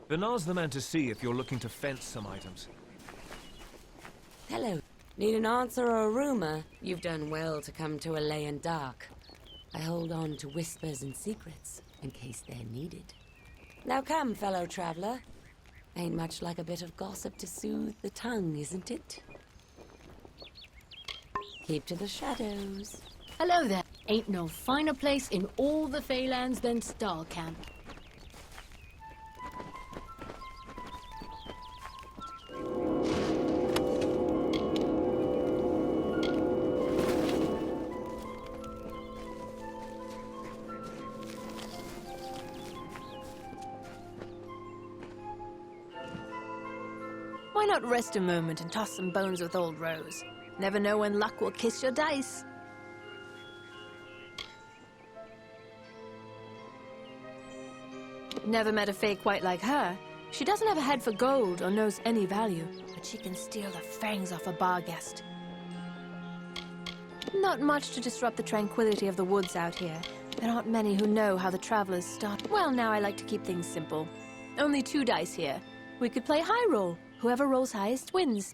Bernard's the man to see if you're looking to fence some items. Hello. Need an answer or a rumor? You've done well to come to a Alayan dark. I hold on to whispers and secrets in case they're needed. Now come, fellow traveler. Ain't much like a bit of gossip to soothe the tongue, isn't it? Keep to the shadows. Hello there. Ain't no finer place in all the Feylands than Star Camp. Why not rest a moment and toss some bones with old Rose? Never know when luck will kiss your dice. Never met a Fey quite like her. She doesn't have a head for gold or knows any value, but she can steal the fangs off a bar guest. Not much to disrupt the tranquility of the woods out here. There aren't many who know how the travelers start. Well, now I like to keep things simple. Only 2 dice here. We could play high roll. Whoever rolls highest wins.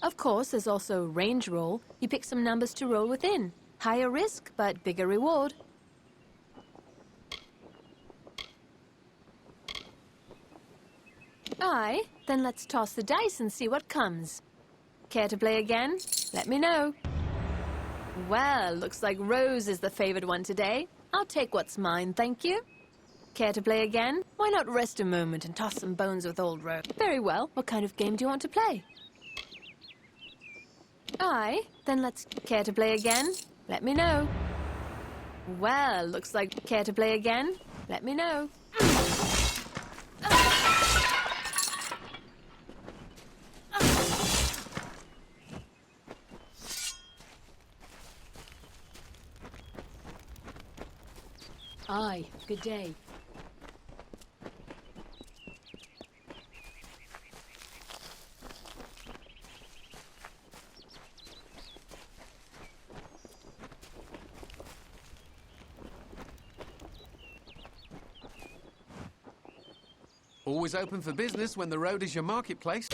Of course, there's also range roll. You pick some numbers to roll within. Higher risk, but bigger reward. Aye, then let's toss the dice and see what comes. Care to play again? Let me know. Well, looks like Rose is the favored one today. I'll take what's mine, thank you. Care to play again? Why not rest a moment and toss some bones with old Rose? Very well. What kind of game do you want to play? Aye, then let's... Care to play again? Let me know. Well, looks like... Care to play again? Let me know. Aye, good day. Always open for business when the road is your marketplace.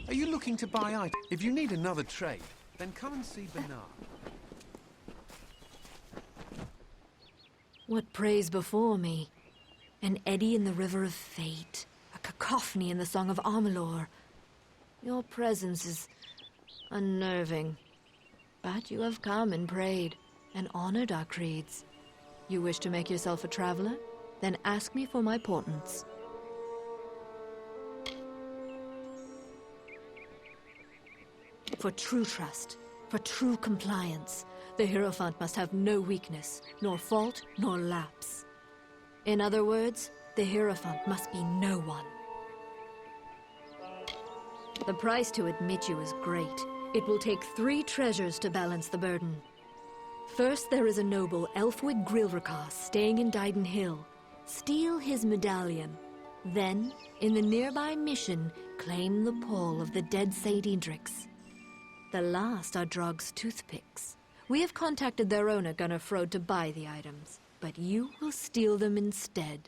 Are you looking to buy items? If you need another trade, then come and see Bernard. What prays before me? An eddy in the river of fate, a cacophony in the song of Amalur. Your presence is unnerving. But you have come and prayed, and honored our creeds. You wish to make yourself a traveler? Then ask me for my portents. For true trust, for true compliance, the Hierophant must have no weakness, nor fault, nor lapse. In other words, the Hierophant must be no one. The price to admit you is great. It will take 3 treasures to balance the burden. First, there is a noble Elfwig Grilvercast staying in Dyden Hill. Steal his medallion. Then, in the nearby mission, claim the pall of the dead Saint Edrix. The last are Drog's toothpicks. We have contacted their owner, Gunnar Frode, to buy the items, but you will steal them instead.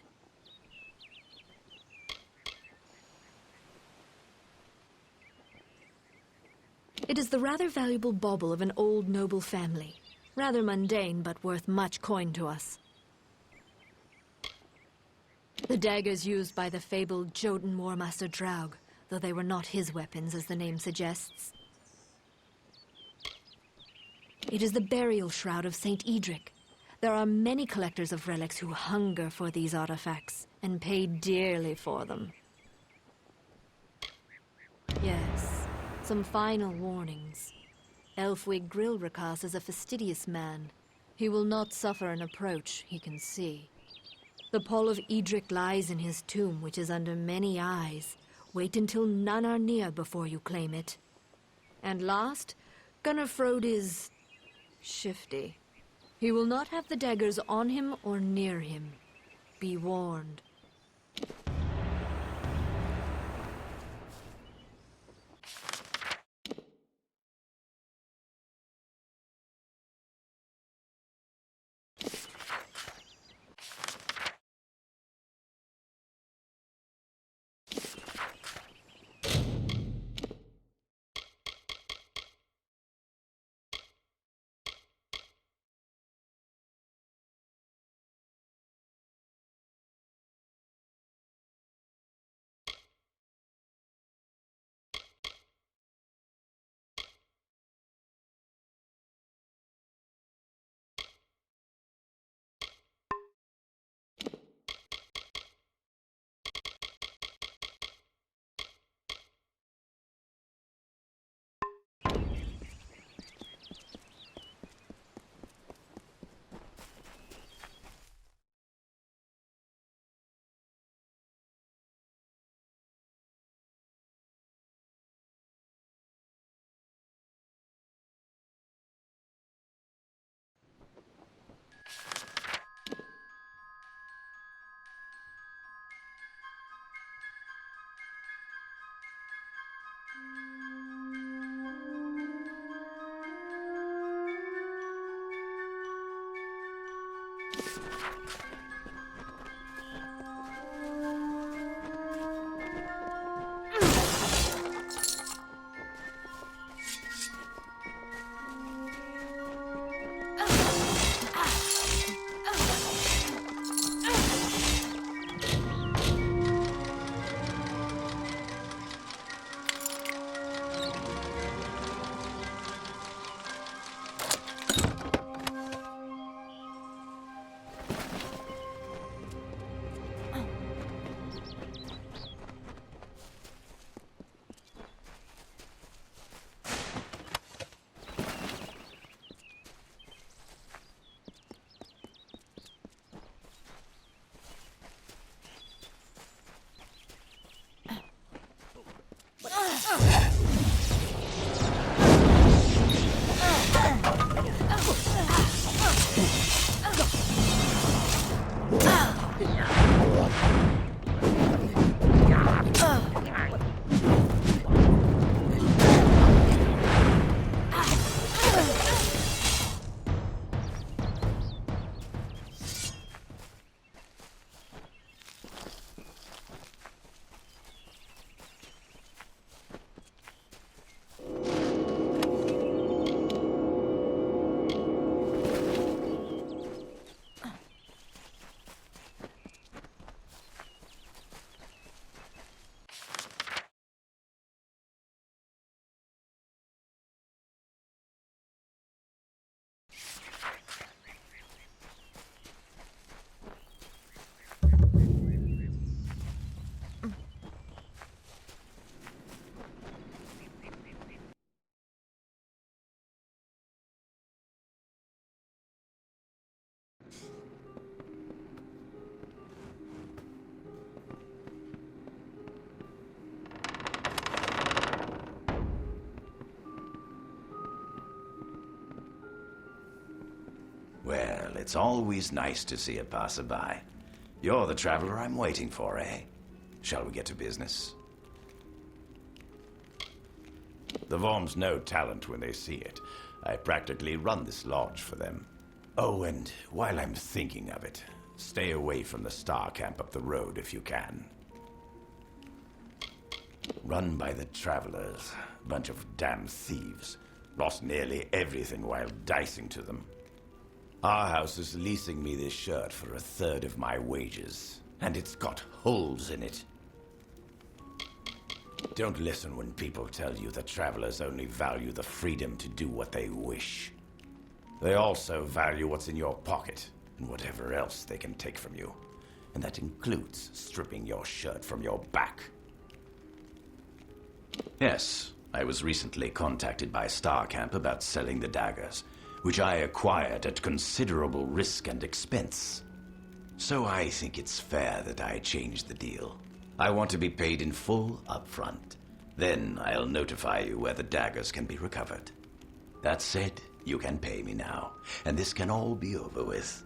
It is the rather valuable bauble of an old noble family. Rather mundane, but worth much coin to us. The daggers used by the fabled Jotun Warmaster Draug, though they were not his weapons, as the name suggests. It is the burial shroud of Saint Edric. There are many collectors of relics who hunger for these artifacts and pay dearly for them. Yes, some final warnings. Elfwig Grilrakas is a fastidious man. He will not suffer an approach he can see. The pall of Edric lies in his tomb, which is under many eyes. Wait until none are near before you claim it. And last, Gunnerfrode is shifty. He will not have the daggers on him or near him. Be warned. Well, it's always nice to see a passerby. You're the traveler I'm waiting for, eh? Shall we get to business? The Worms know talent when they see it. I practically run this lodge for them. Oh, and while I'm thinking of it, stay away from the star camp up the road if you can. Run by the travelers. Bunch of damn thieves. Lost nearly everything while dicing to them. Our house is leasing me this shirt for 1/3 of my wages, and it's got holes in it. Don't listen when people tell you that travelers only value the freedom to do what they wish. They also value what's in your pocket and whatever else they can take from you. And that includes stripping your shirt from your back. Yes, I was recently contacted by Starcamp about selling the daggers, which I acquired at considerable risk and expense. So I think it's fair that I change the deal. I want to be paid in full up front. Then I'll notify you where the daggers can be recovered. That said, you can pay me now, and this can all be over with.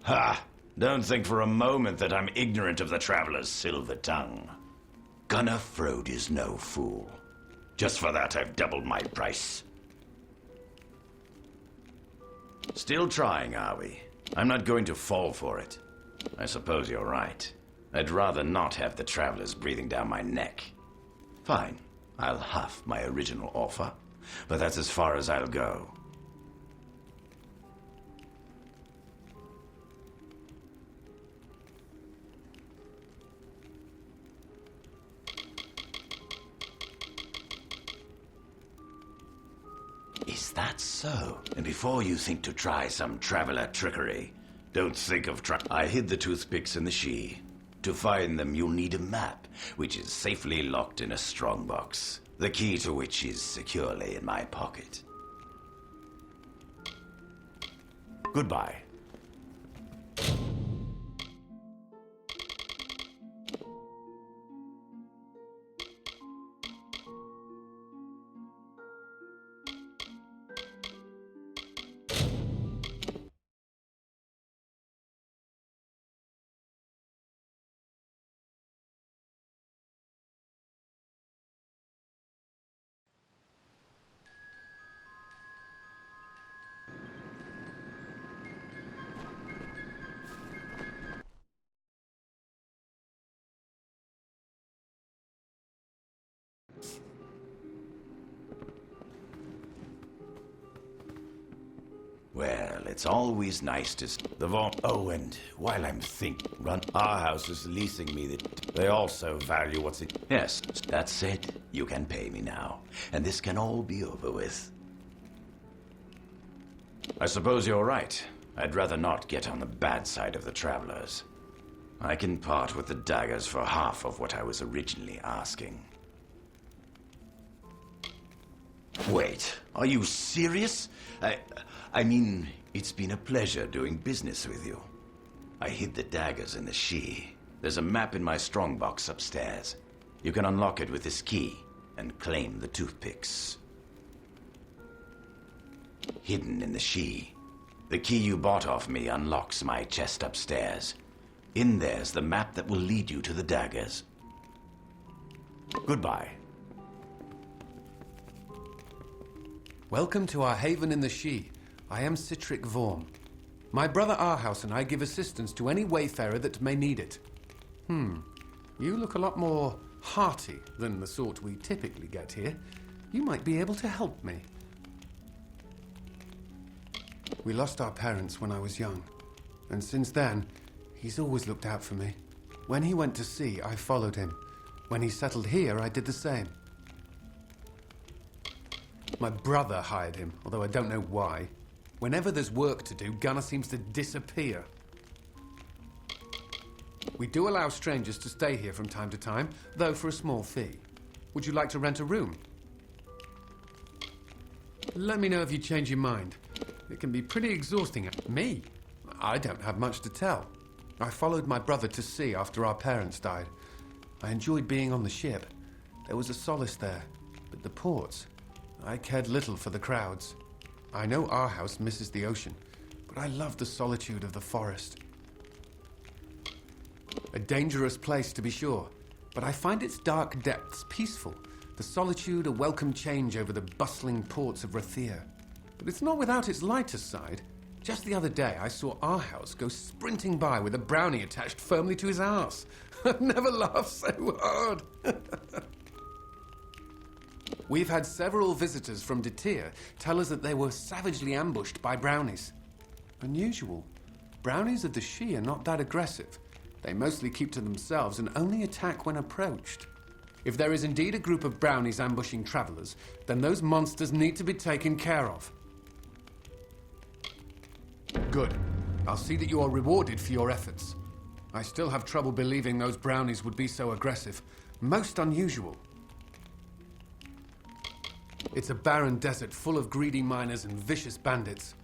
Ha! Don't think for a moment that I'm ignorant of the Traveler's silver tongue. Gunnar Frode is no fool. Just for that, I've doubled my price. Still trying, are we? I'm not going to fall for it. I suppose you're right. I'd rather not have the Travelers breathing down my neck. Fine, I'll half my original offer, but that's as far as I'll go. Is that so? And before you think to try some Traveler trickery, don't think of I hid the toothpicks in the Sidhe. To find them, you'll need a map, which is safely locked in a strongbox, the key to which is securely in my pocket. Goodbye. Well, it's always nice to... Oh, and while I'm our house is leasing me They also value what's in... Yes, that said, you can pay me now, and this can all be over with. I suppose you're right. I'd rather not get on the bad side of the Travelers. I can part with the daggers for half of what I was originally asking. Wait, are you serious? I mean, it's been a pleasure doing business with you. I hid the daggers in the Sidhe. There's a map in my strongbox upstairs. You can unlock it with this key and claim the toothpicks. Hidden in the Sidhe. The key you bought off me unlocks my chest upstairs. In there's the map that will lead you to the daggers. Goodbye. Welcome to our haven in the Sidhe. I am Citric Vorm. My brother Arhaus and I give assistance to any wayfarer that may need it. You look a lot more hearty than the sort we typically get here. You might be able to help me. We lost our parents when I was young, and since then, he's always looked out for me. When he went to sea, I followed him. When he settled here, I did the same. My brother hired him, although I don't know why. Whenever there's work to do, Gunnar seems to disappear. We do allow strangers to stay here from time to time, though for a small fee. Would you like to rent a room? Let me know if you change your mind. It can be pretty exhausting. Me? I don't have much to tell. I followed my brother to sea after our parents died. I enjoyed being on the ship. There was a solace there. But the ports, I cared little for the crowds. I know our house misses the ocean, but I love the solitude of the forest. A dangerous place, to be sure, but I find its dark depths peaceful. The solitude a welcome change over the bustling ports of Rathir. But it's not without its lighter side. Just the other day, I saw our house go sprinting by with a brownie attached firmly to his arse. I've never laughed so hard. We've had several visitors from Detir tell us that they were savagely ambushed by brownies. Unusual. Brownies of the Sidhe are not that aggressive. They mostly keep to themselves and only attack when approached. If there is indeed a group of brownies ambushing travelers, then those monsters need to be taken care of. Good. I'll see that you are rewarded for your efforts. I still have trouble believing those brownies would be so aggressive. Most unusual. It's a barren desert full of greedy miners and vicious bandits.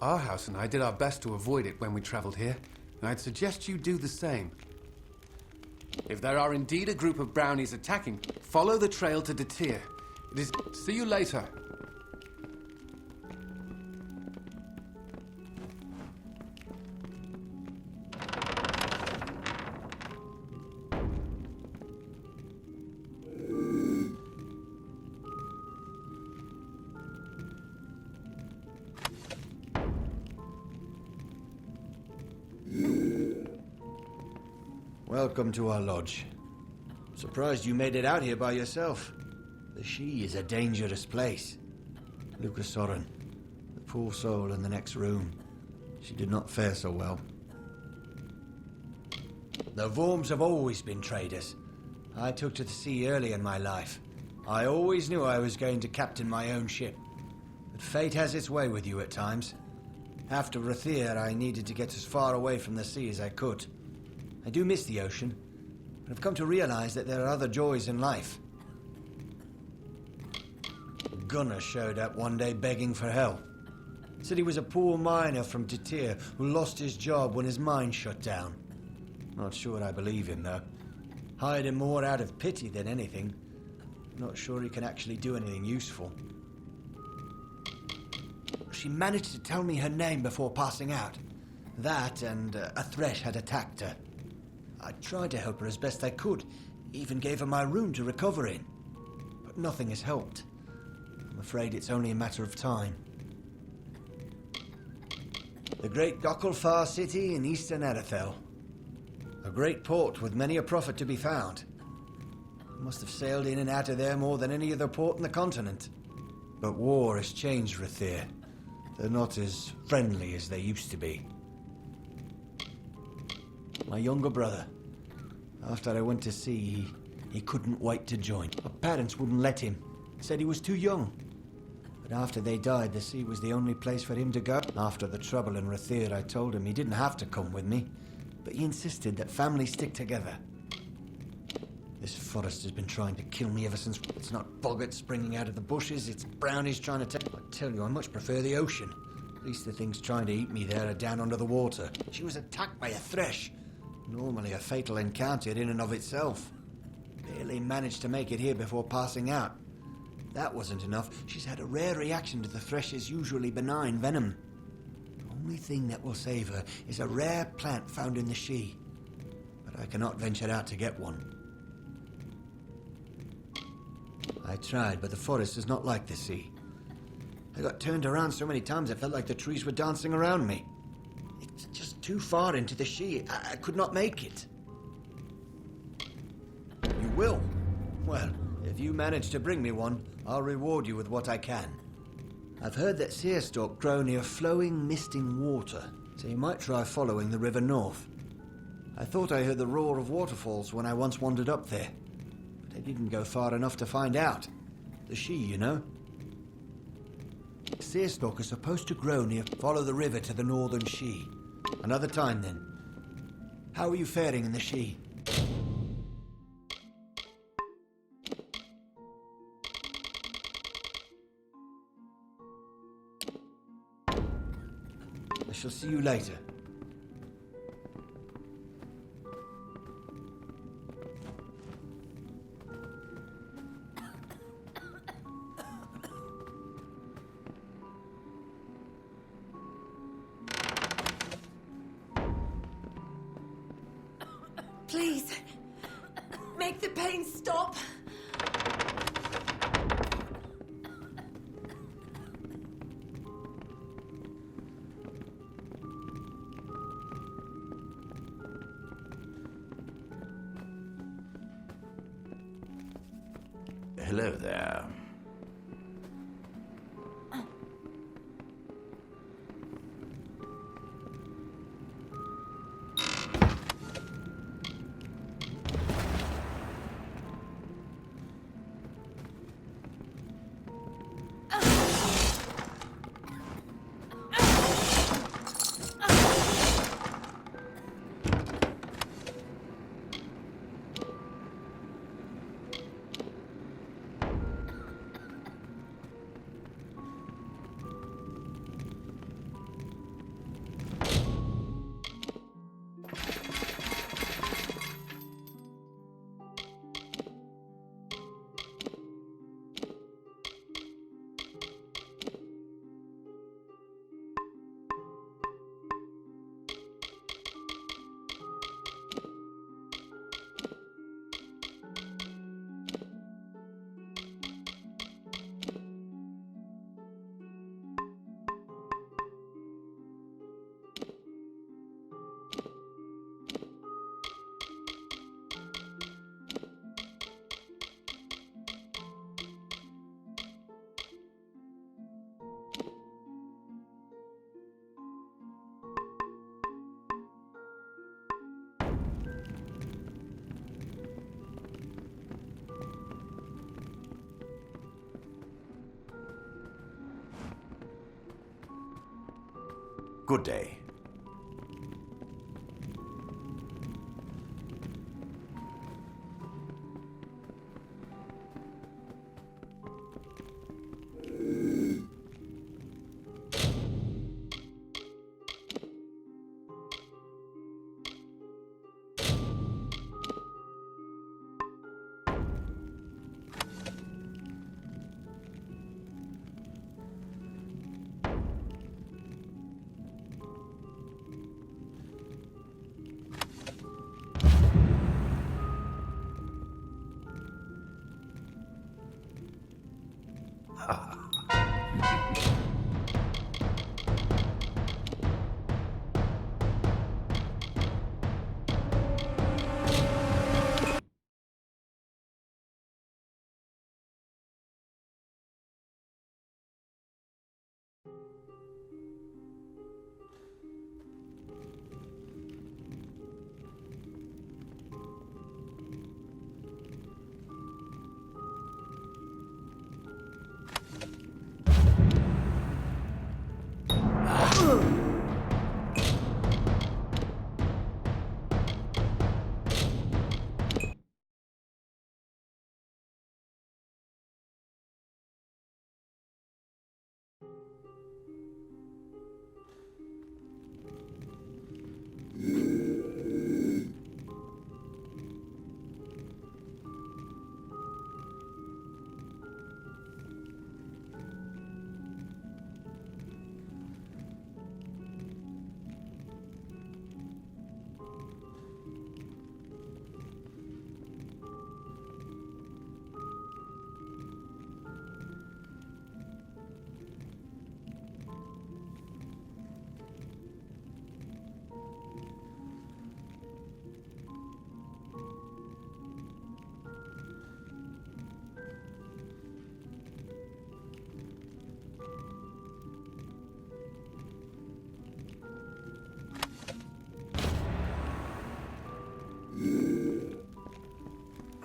Our house and I did our best to avoid it when we traveled here, and I'd suggest you do the same. If there are indeed a group of brownies attacking, follow the trail to Detir. It is... See you later. Welcome to our lodge. Surprised you made it out here by yourself. The She is a dangerous place. Lucas Soren, the poor soul in the next room. She did not fare so well. The Worms have always been traders. I took to the sea early in my life. I always knew I was going to captain my own ship. But fate has its way with you at times. After Rathir, I needed to get as far away from the sea as I could. I do miss the ocean, but I've come to realize that there are other joys in life. Gunnar showed up one day begging for help. Said he was a poor miner from Detir who lost his job when his mine shut down. Not sure I believe him, though. Hired him more out of pity than anything. Not sure he can actually do anything useful. She managed to tell me her name before passing out. That and a thresh had attacked her. I tried to help her as best I could, even gave her my room to recover in. But nothing has helped. I'm afraid it's only a matter of time. The great Gokkelfar city in eastern Erethel. A great port with many a profit to be found. I must have sailed in and out of there more than any other port in the continent. But war has changed Rathir. They're not as friendly as they used to be. My younger brother. After I went to sea, he couldn't wait to join. My parents wouldn't let him. Said he was too young. But after they died, the sea was the only place for him to go. After the trouble in Rathir, I told him he didn't have to come with me. But he insisted that families stick together. This forest has been trying to kill me ever since. It's not boggarts springing out of the bushes, it's brownies trying to take... I tell you, I much prefer the ocean. At least the things trying to eat me there are down under the water. She was attacked by a thresh. Normally a fatal encounter in and of itself. Barely managed to make it here before passing out. That wasn't enough. She's had a rare reaction to the thresh's usually benign venom. The only thing that will save her is a rare plant found in the She. But I cannot venture out to get one. I tried, but the forest is not like the sea. I got turned around so many times I felt like the trees were dancing around me. It's just too far into the She. I could not make it. You will? Well, if you manage to bring me one, I'll reward you with what I can. I've heard that seerstalk grow near flowing, misting water, so you might try following the river north. I thought I heard the roar of waterfalls when I once wandered up there, but I didn't go far enough to find out. The She, you know. Seerstalk is supposed to grow near... Follow the river to the northern She. Another time, then. How are you faring in the She? I shall see you later. Please, make the pain stop. Hello there. Good day.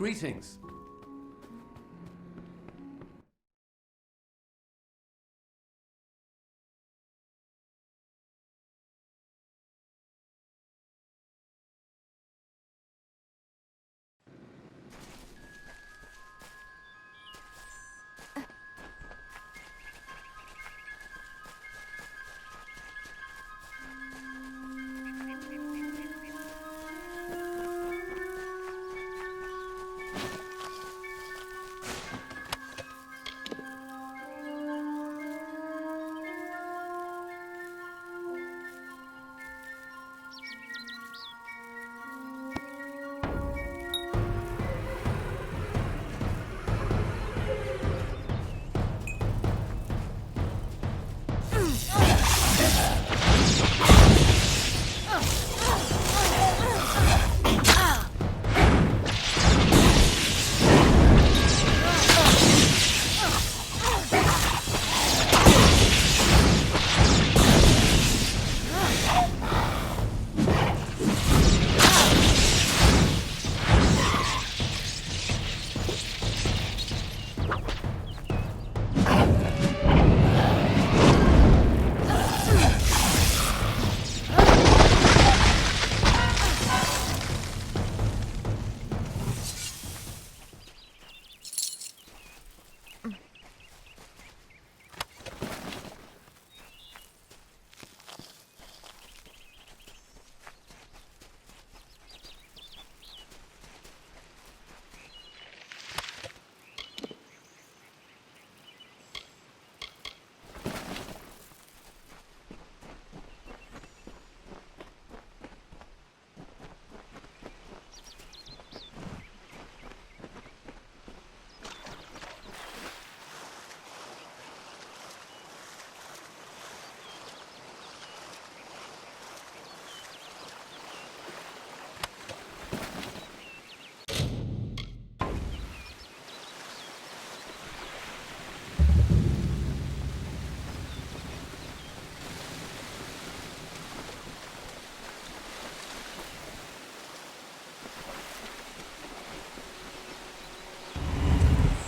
Greetings.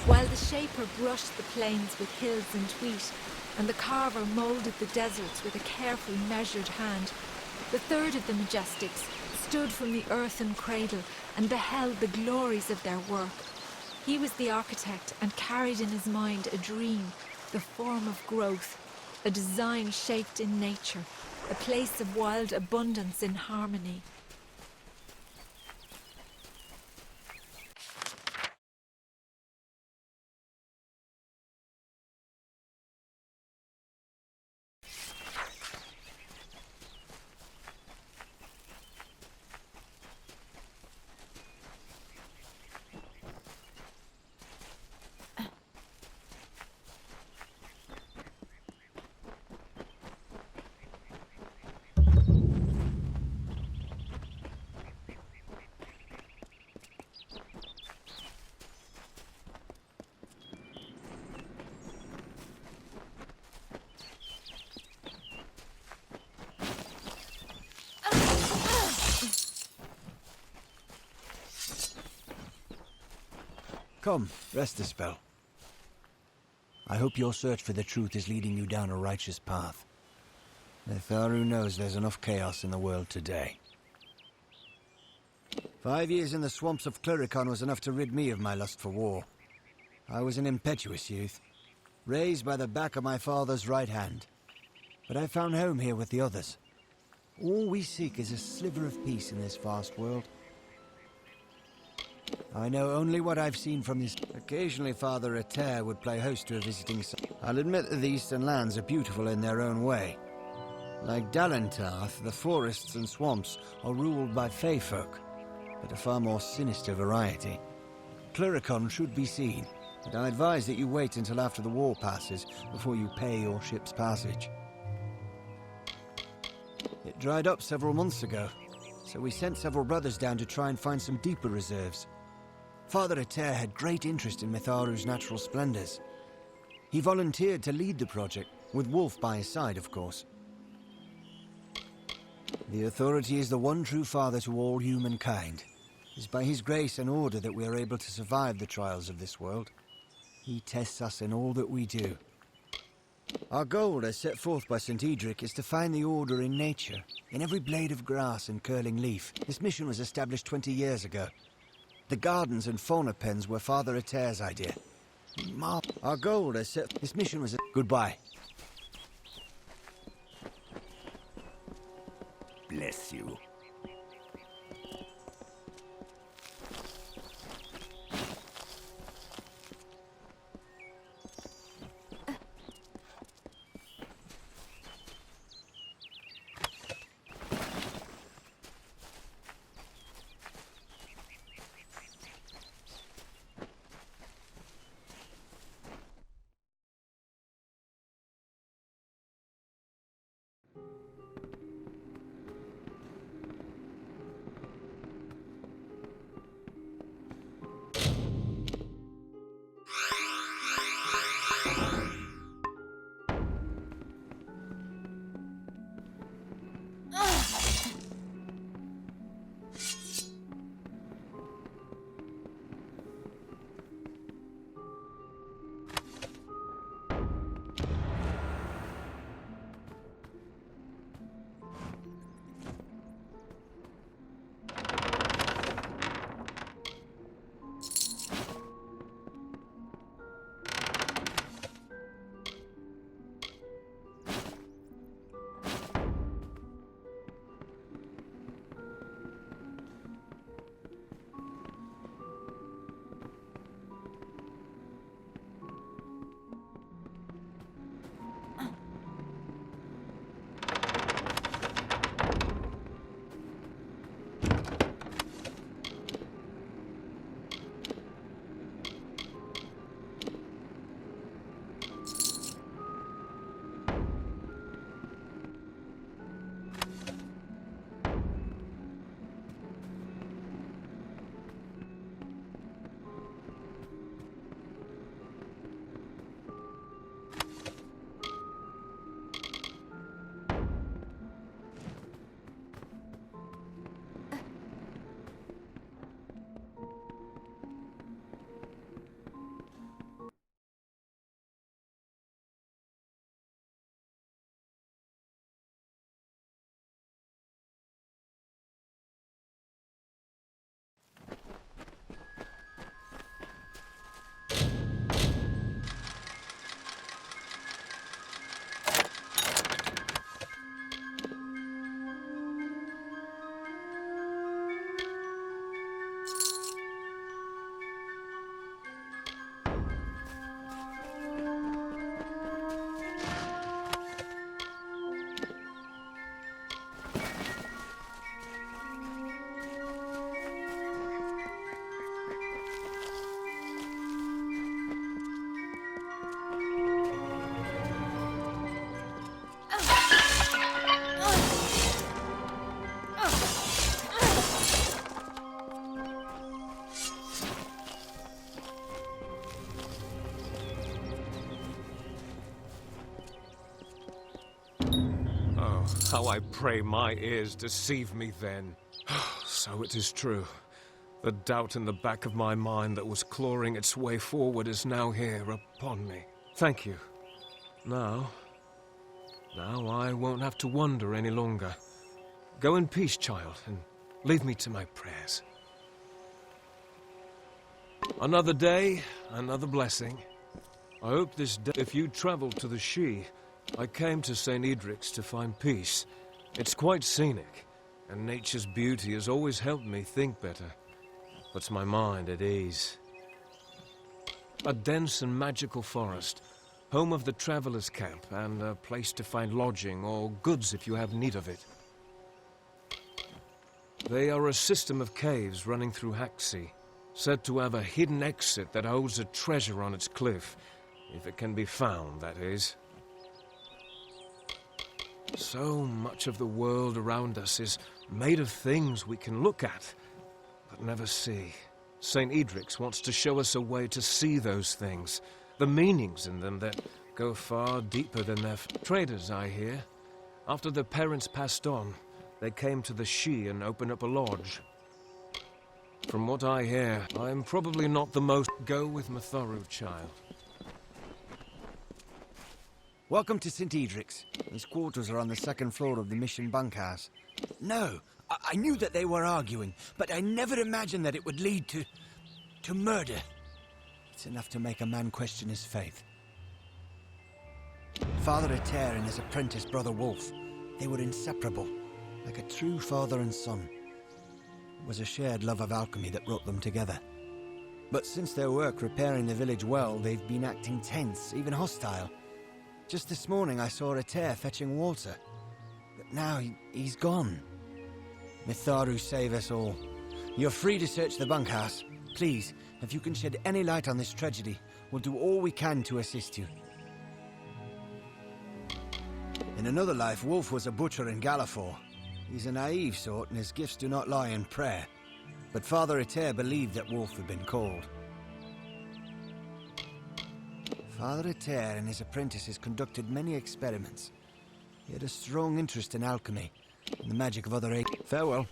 While the Shaper brushed the plains with hills and wheat, and the carver moulded the deserts with a carefully measured hand. The third of the Majestics stood from the earthen cradle and beheld the glories of their work. He was the architect and carried in his mind a dream, the form of growth, a design shaped in nature, a place of wild abundance in harmony. Come, rest a spell. I hope your search for the truth is leading you down a righteous path. Mitharu knows there's enough chaos in the world today. 5 years in the swamps of Cluricon was enough to rid me of my lust for war. I was an impetuous youth, raised by the back of my father's right hand. But I found home here with the others. All we seek is a sliver of peace in this vast world. I know only what I've seen from this. Occasionally Father Eter would play host to a visiting son. I'll admit that the eastern lands are beautiful in their own way. Like Dalentarth, the forests and swamps are ruled by Fey folk, but a far more sinister variety. Cluricon should be seen, but I advise that you wait until after the war passes before you pay your ship's passage. It dried up several months ago, so we sent several brothers down to try and find some deeper reserves. Father Eter had great interest in Mitharu's natural splendors. He volunteered to lead the project, with Wolf by his side, of course. The Authority is the one true father to all humankind. It is by his grace and order that we are able to survive the trials of this world. He tests us in all that we do. Our goal, as set forth by St. Edric, is to find the order in nature, in every blade of grass and curling leaf. This mission was established 20 years ago. The gardens and fauna pens were Father Eter's idea. Our goal, as set... This mission was... Goodbye. Bless you. Oh, how I pray my ears deceive me then. So it is true. The doubt in the back of my mind that was clawing its way forward is now here upon me. Thank you. Now I won't have to wonder any longer. Go in peace, child, and leave me to my prayers. Another day, another blessing. I hope this day, if you traveled to the Sidhe, I came to St. Edric's to find peace. It's quite scenic, and nature's beauty has always helped me think better. Puts my mind at ease. A dense and magical forest, home of the traveller's camp, and a place to find lodging or goods if you have need of it. They are a system of caves running through Haxi, said to have a hidden exit that holds a treasure on its cliff, if it can be found, that is. So much of the world around us is made of things we can look at, but never see. St. Edric's wants to show us a way to see those things, the meanings in them that go far deeper than their traders, I hear. After their parents passed on, they came to the Sidhe and opened up a lodge. From what I hear, I am probably not the most... Go with Matharu, child. Welcome to St. Edric's. His quarters are on the second floor of the mission bunkhouse. No, I knew that they were arguing, but I never imagined that it would lead to murder. It's enough to make a man question his faith. Father Eter and his apprentice, Brother Wolf, they were inseparable, like a true father and son. It was a shared love of alchemy that brought them together. But since their work repairing the village well, they've been acting tense, even hostile. Just this morning I saw Eter fetching water, but now he's gone. Mitharu save us all. You're free to search the bunkhouse. Please, if you can shed any light on this tragedy, we'll do all we can to assist you. In another life, Wolf was a butcher in Gallifore. He's a naive sort, and his gifts do not lie in prayer. But Father Eter believed that Wolf had been called. Father Eter and his apprentices conducted many experiments. He had a strong interest in alchemy and the magic of other age. Farewell.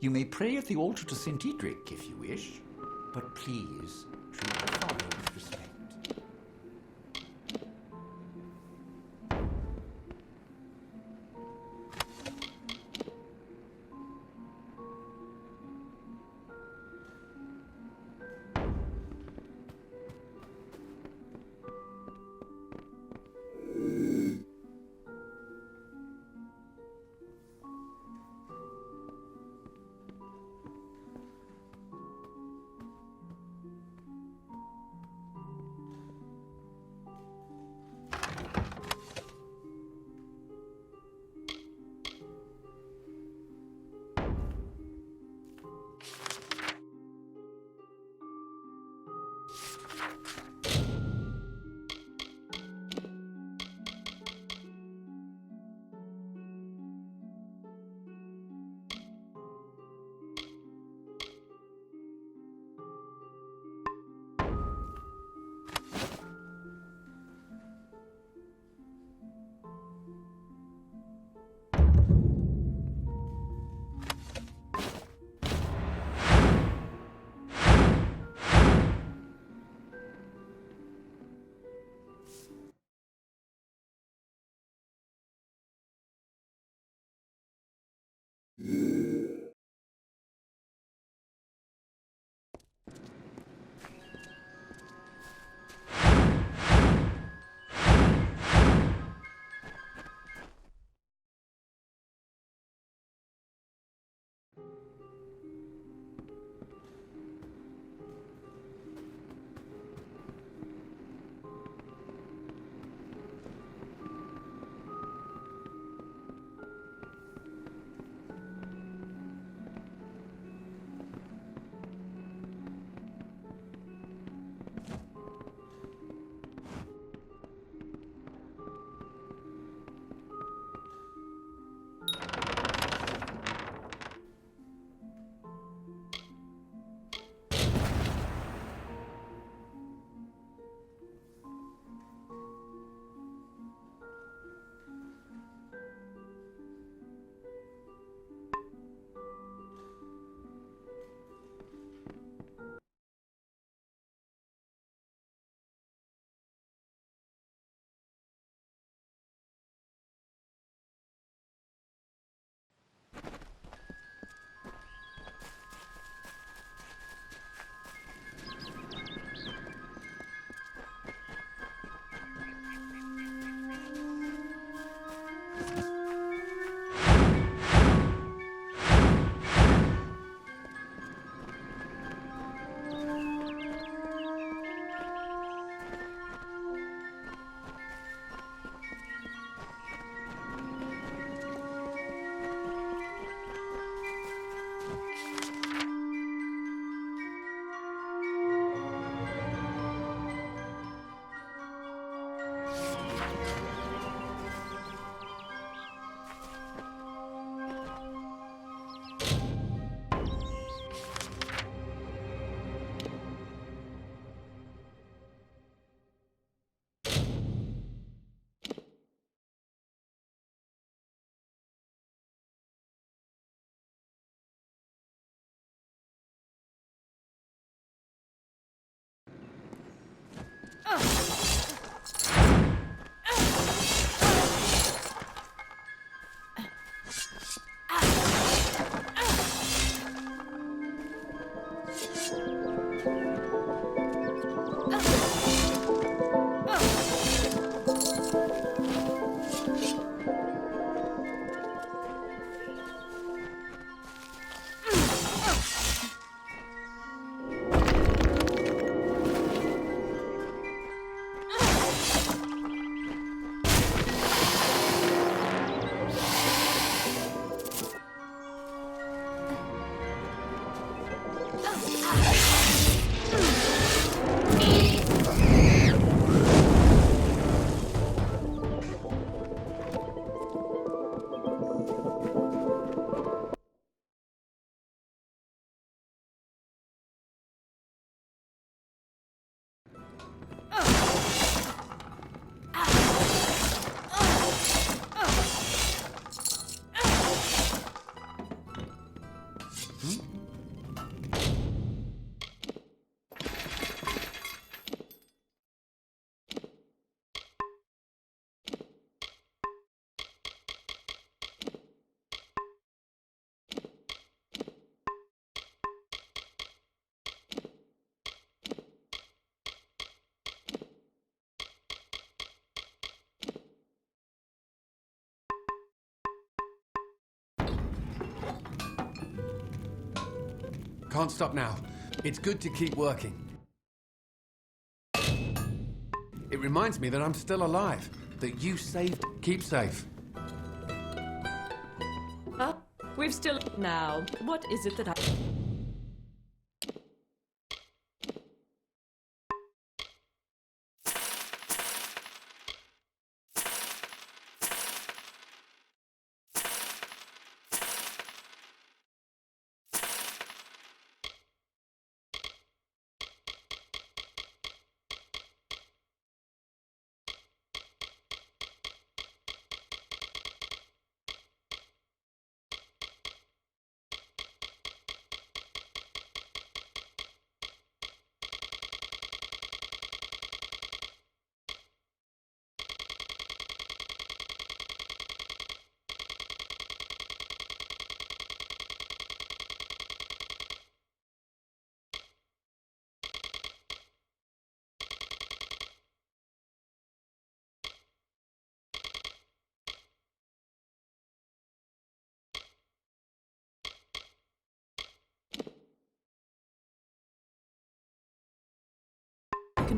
You may pray at the altar to St. Edric if you wish, but please treat the Father with respect. Can't stop now. It's good to keep working. It reminds me that I'm still alive, that you saved. Keep safe. We've still... Now, what is it that I...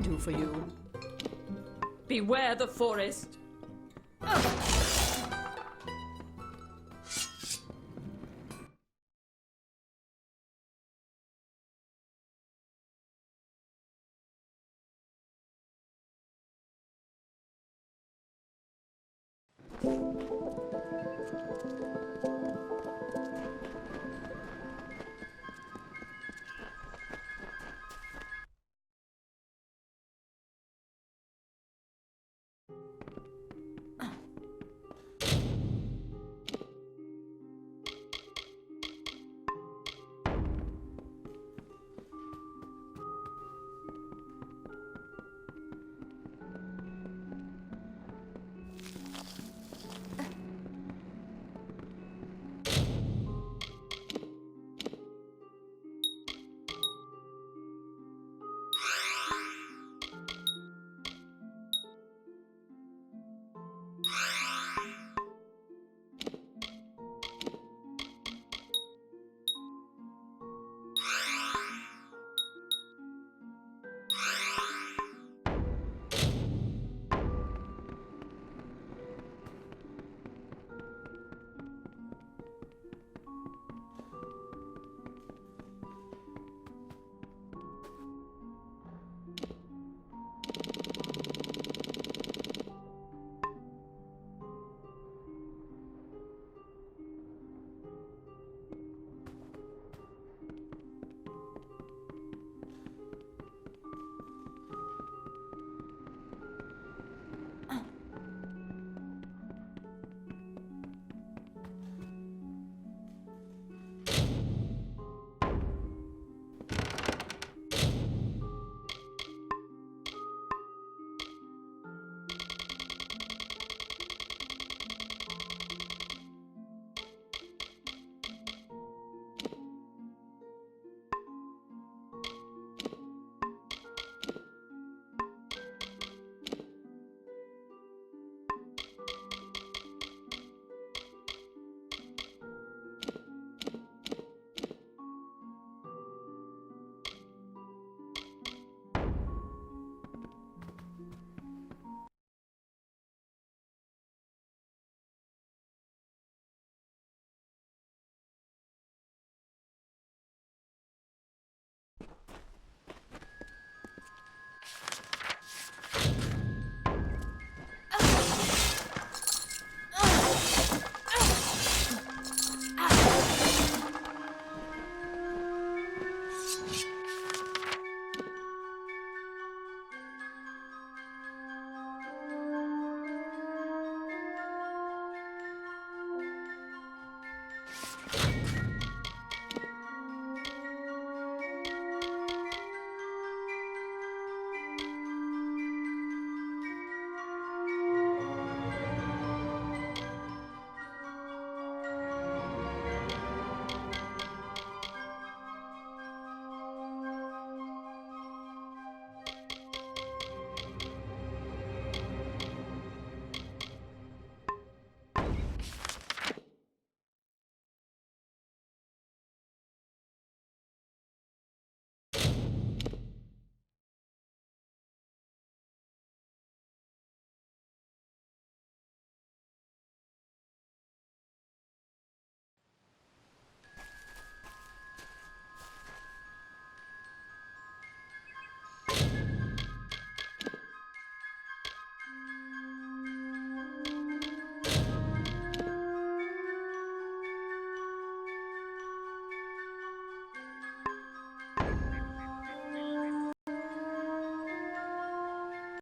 do for you. Beware the forest.